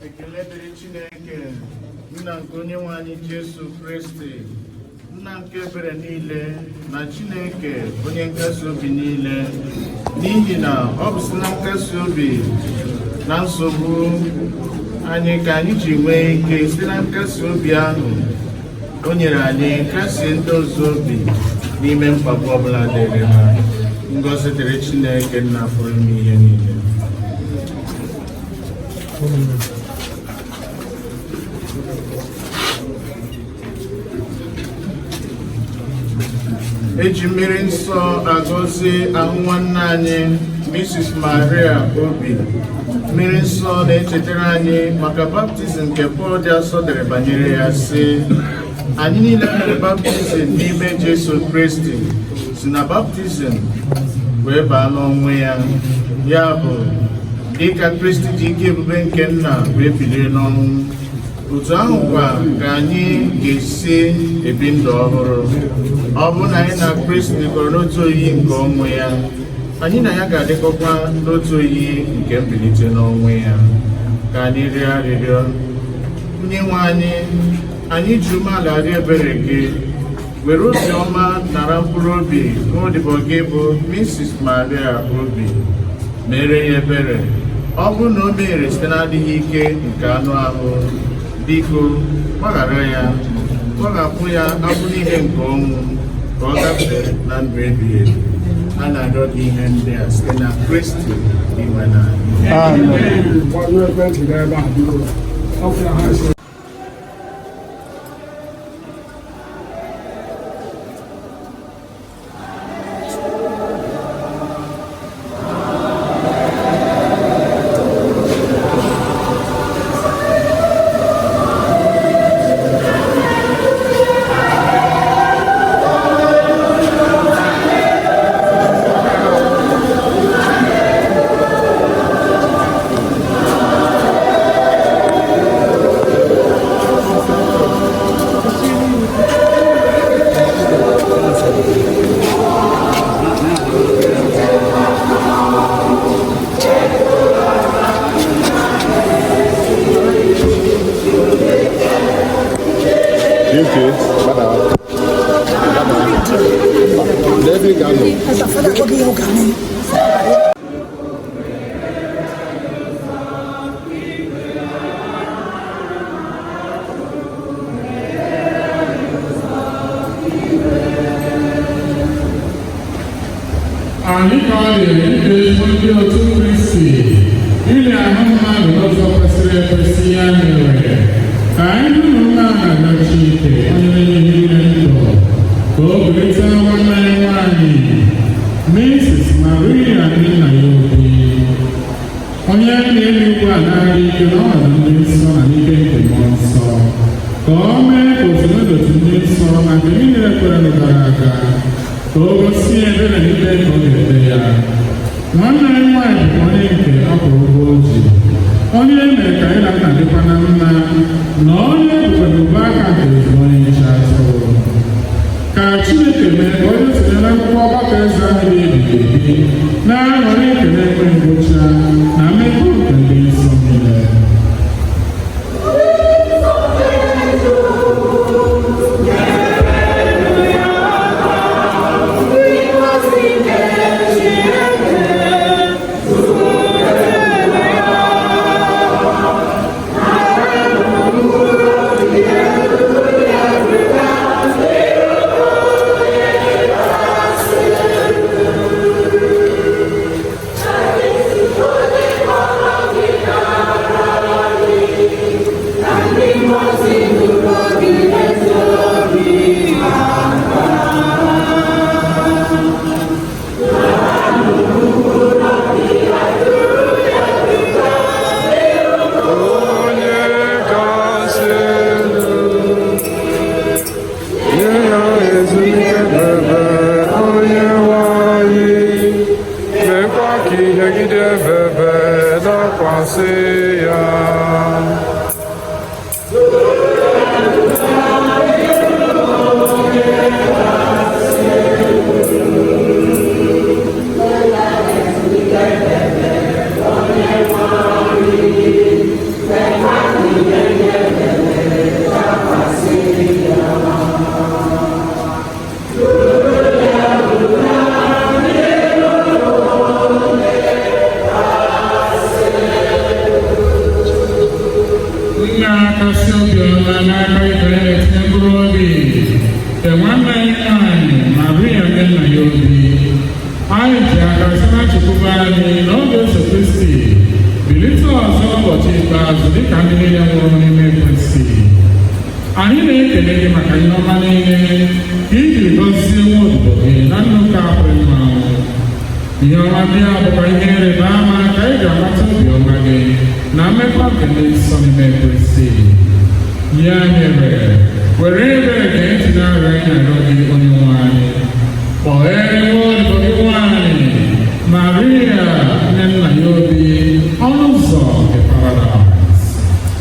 Ekele dịrị Chineke, nna nke onye nwe anyị Jesu Kristi, nna nke ebere niile, na Chineke onye nkasi obi niile, n'ihi na ọ bụ site na nkasi obi na nsogbu anyị ka anyị ji nwee ike site na nkasi obi ahụ o nyere anyị kasie ndị ọzọ obi n'ime mkpagbu ọbụla dịrị ha. Ngọzi dịrị Chineke nna pụrụ ime ihe niile. Eji mmiri nsọ agọzi ahụ nwanne anyị Mrs. Maria Obi. Mmiri nsọ na-echetara anyị maka baptizim nke Pọl dị asọ dere banyere ya, sị: anyị niile mere baptizim n'ime Jesu Kristi si na baptizim wee baa n'ọnwụ ya. Ya bụ, dịka Kristi ji ike ebube nke nna wee bilie n'ọnwụ, otu ahụ kwa ka anyị ga-esi ebi ndụ ọhụrụ. Ọ bụ na anyị na Kristi dịkọrọ n'otu oyiyi nke ọnwụ ya, anyị na ya ga-adịkọkwa n'otu oyiyi nke mbilite n'ọnwụ ya. Ka anyị rịọ arịrịọ. Onye nwe anyị ji umeala rịọ ebere gị, were obi ọma nara mkpụrụ obi n'odibo gị bụ Mrs. Maria Obi. Mere ya ebere. Ọ bụrụ na o mere site n'adịghị ike nke anụ ahụ, biko gbaghara ya, gbahapụ ya abụ niile nke ọnwụ, ka ọ gafee na ndụ ebighị ebi. A na-arịọ gị ihe ndị a site na Kristi inwe na anyị ka ọ dị ndị otu Kristi ili ahụ mmadụ n'ụzọ kwesịrị ekwesị ya mere ka anyị hụrụ nna na Chineke onye na-enye niile ndụ, ka o bulite nwanne ya nwanyị Mrs. Maria Nnennaya Obi, onye na-eluigwe a nara ike n'ọnọdụ ndị nsọ na n'ike nke mmụọ nsọ, ka o mee ka otu n'otu ndị nsọ na nke niile kwere gara aga, ka o gosi ebere niile ka ọ ga-ete ya. Nwanne ya nwanyị bụ onye nke ọ kwụrụ ụgwọ oji, onye mere ka anyị na nna dịkwa na mma, na onye bụkwara ụba aka nke otu onye nche atụrụ. Ka Chineke mee ka onye sonyere akwụkwọ ọgbakọ eze ahụ dị ebighị ebi na-aṅụrị ekele ekpe ngwụcha na mmekọ nke ndị nsọ niile. Amen. na-akasi obiọma n'aka ibe ya etinye mkpụrụ obi nke nwanne anyị nwanyị Maria Nnennaya Obi. Anyị ji aka site na nchekwube anyị n'oge Jesu Kristi bilite ọzọ ụbọchị ikpeazụ dịka ndị niile nwụrụ n'ime Kristi. Anyị na-ekele gị maka ihe ọma niile ka iji gọzie nwa odibo gị na ndụ nke apụrụ mmanwụ. Ihe ọma ndị a bụkwa ihe ịrịba ama ka ị ga-amata obiọma gị na mmekọ nke ndị nsọ n'ime Kristi. Ya mere, were ebere ka ntị na-arịọ anyị arịọ gị onye nwe anyị. Kpọghere nwa odibo gị nwanyị Maria Nnennaya Obi ọnụ ụzọ nke Paradaịs.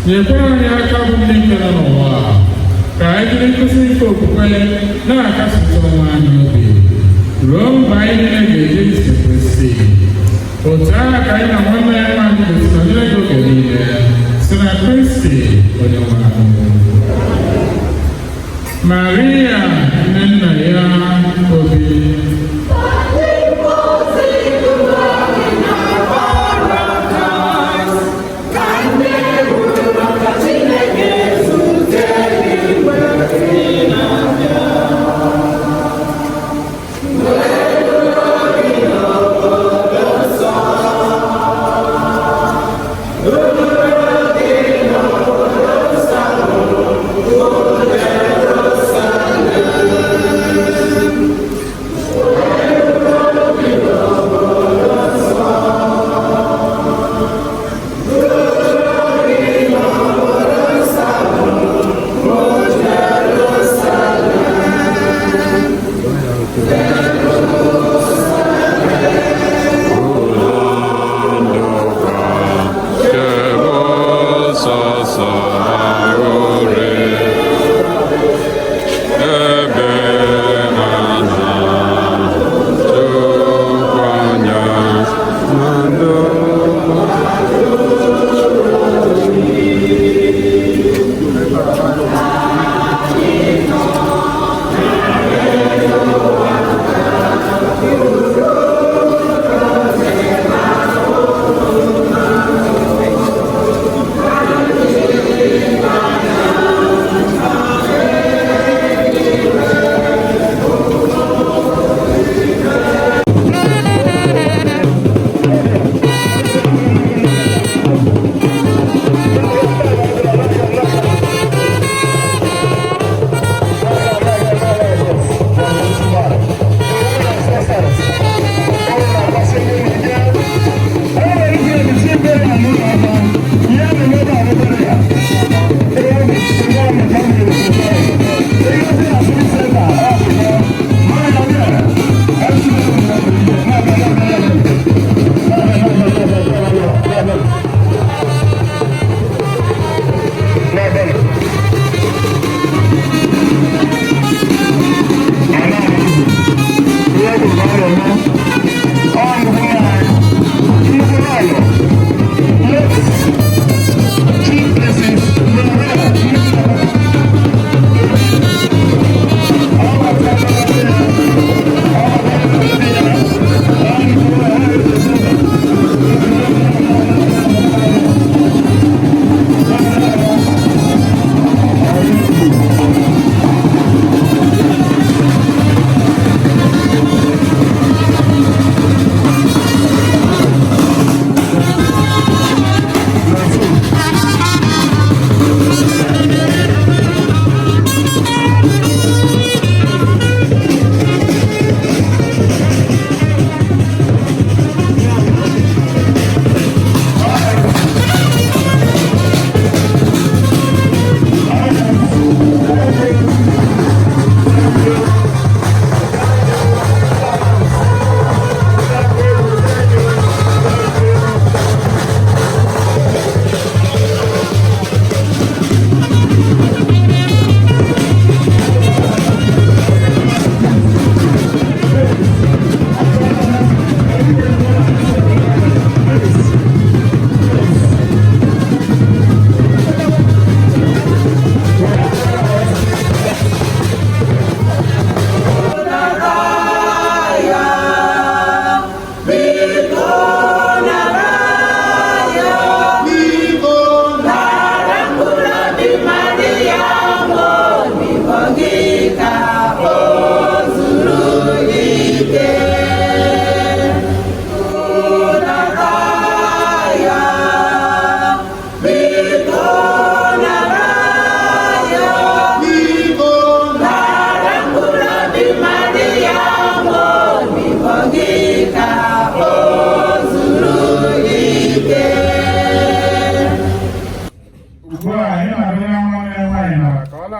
Nyekwara anyị aka bụ ndị nke nọ n'ụwa ka anyị jiri nkụzi nke okwukwe na-akasịta onwe anyị obi ruo mgbe anyị niile ga-eje ije Kristi. Otu agha ka anyị na nwanne ya nwanyị ga-esonye gị oge niile si na Kristi onye nwe anyị. Maria Nnennaya Obi.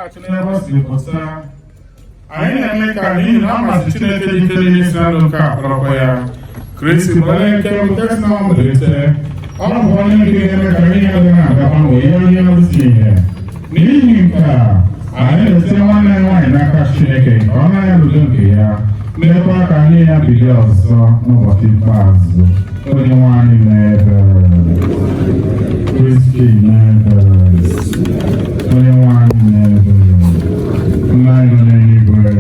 na-achị n'ebe ọ si pụta. Anyị na-eme ka n'ihi na amasị Chineke dị ike n'ime isi ndụ nke akpọrọkwa ya. Kristi bụ onye nke nke si na mmalite. Ọ bụ onye nke ga-eme ka ihe dị na-agaba ma ihe onye ozi ihe. N'ihi nke a, anyị na-esi nwanne ya nwaanyị n'aka Chineke ka ọ na-ya n'udo nke ya. Mekwa ka anyị ya bido ọzọ n'ụbọchị ikpeazụ. Onye nwaanyị na-ebere. Kristi na-ebere. Onye nwaanyị na-ebere. Nna anyị nọ n'eluigwe.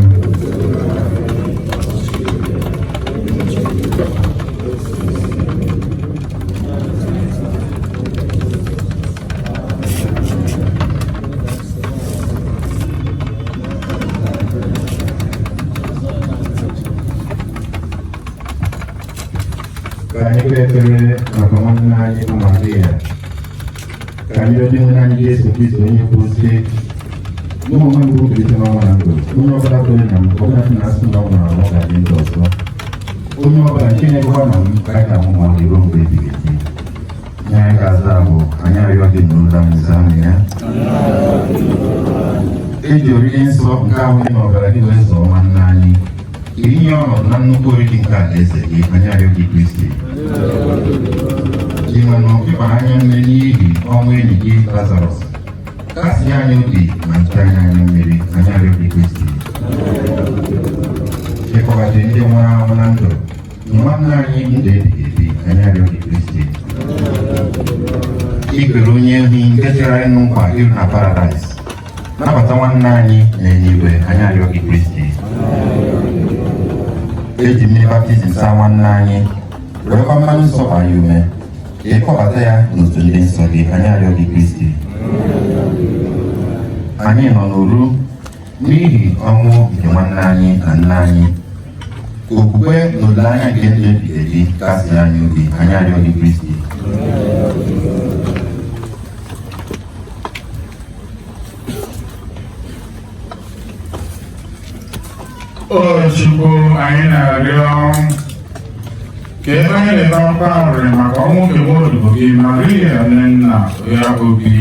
Kami kira-kira bagaimana nanya kemari ya. Kami berdua nanya Yesus Kristus ini pasti. Mau mampu kita mau mampu. Mau berapa nam? Kau nak nasi mau mampu kali ini dosa. Mau berapa kini kau nam? Kau kamu mau hidup begitu. Nyai kazamu hanya riwayat menurut misalnya. Ejori insop kau ini mau berapa dosa mana ni? Ini orang nan nukuri tingkat desa ini hanya riwayat Kristi. Jika nukuri hanya menjadi orang ini Lazarus. Kasihnya Obi, mancanya Mary, hanya riwayat Kristi. Jika pada ini orang menantu, mana ini jadi hanya riwayat Kristi. Ikerunya hingga cerai numpak irna paradise. Napa tawan nani neniwe hanya riwayat Kristi. Eji mini baptism sawan nani. Berapa malu sopa yume. Eko bataya nutundin sogi hanya riwayat Kristi. Anyị nọ n'uru n'ihi ọnwụ nke nwanne anyị na nna anyị. Okwukwe na olileanya nke ndụ ebighị ebi kasị anyị obi anyị arịọghị Kristi. O Chukwu, anyị na-arịọ ka ebe anyị na-ebe akwa arịrị maka ọnwụ nke Obodoukwu gị Maria Nnennaya Obi.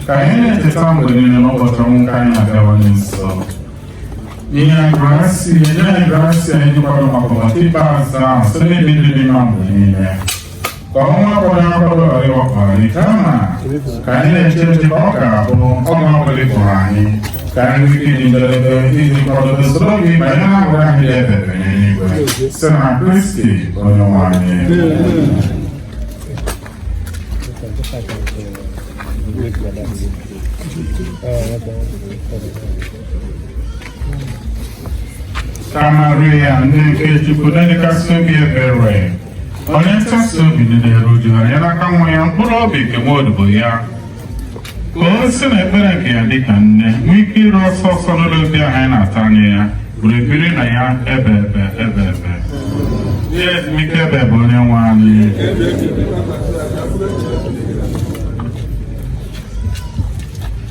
Ka anyị na-echeta mgbe niile n'ụbọchị ọnwụ nke anyị na-abịawanye nso. Nye anyị grasị anyị jikwado maka ụbọchị ikpeazụ ahụ site n'ebe ndị dị mma mgbe niile. Ka ọnwa akwado akwado ghara ịwakpo anyị kama ka anyị na-eche eche ka ọ ga-abụ ọnwa ọbụla ịbụrụ anyị ka anyị nwee ike dị njedebe iji kwadobe soro gị banye na agwara anyị na-ebebe n'eluigwe site na Kristi onye nwe anyị. Ka Maria nne nke Chukwu na-edekasị obi ebere onye ntasi obi na-eru uju ya n'aka nwa ya mkpụrụ obi nke Obodoukwu ya ka o si na ekpere nke ya dịka nne nwee ike iru ọsọ ọsọ n'ụlọ obi ahụ anyị na-ata anya ya bụrụ ebiri na ya ebe ya ezumike ebe bụ onye nwe anyị.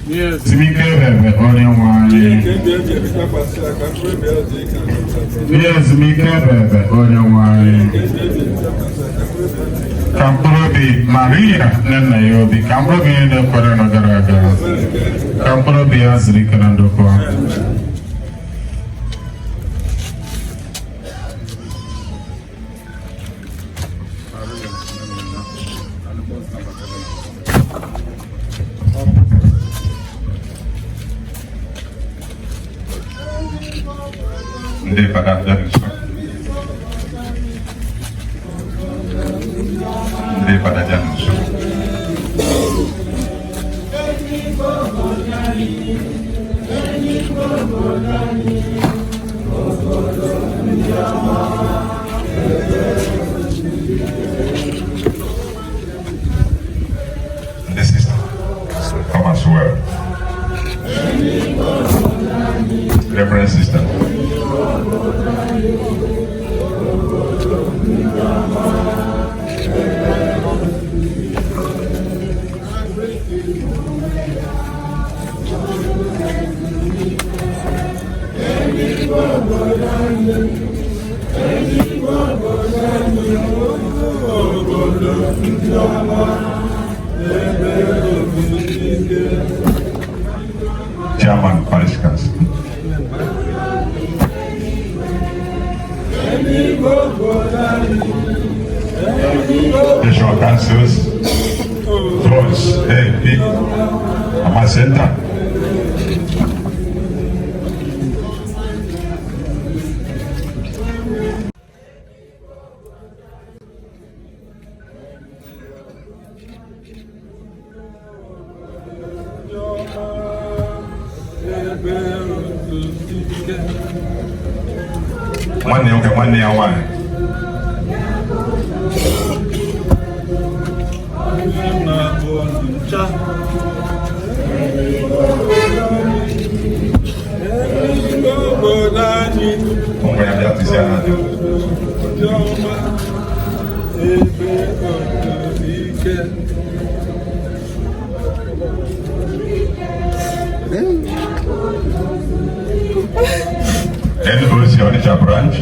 Ezumike ebe onye nwe anyị. Ezumike ebe onye nwe anyị. Ka mkpụrụ obi Maria Nnennaya Obi, ka mkpụrụ obi niile kwere na gara aga, ka mkpụrụ obi ya zuru ike na ndokwa. Ndị pada nso. Ndị pada nso. This is come as well. Reverend sister. Chairman. Obi, Amasenta. Nwanne nwoke nwanne ya nwanyị. Onwe ya bịa tụzie ha dị. NOC Onitsha branch.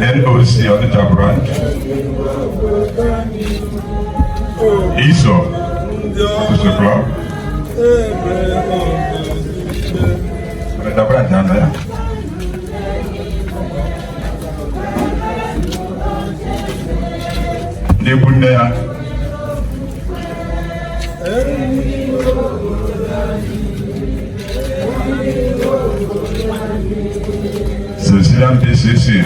NOC Onitsha branch. ISO Club. Ada branch anda ya. Di bunda ya. Silsilah PCC.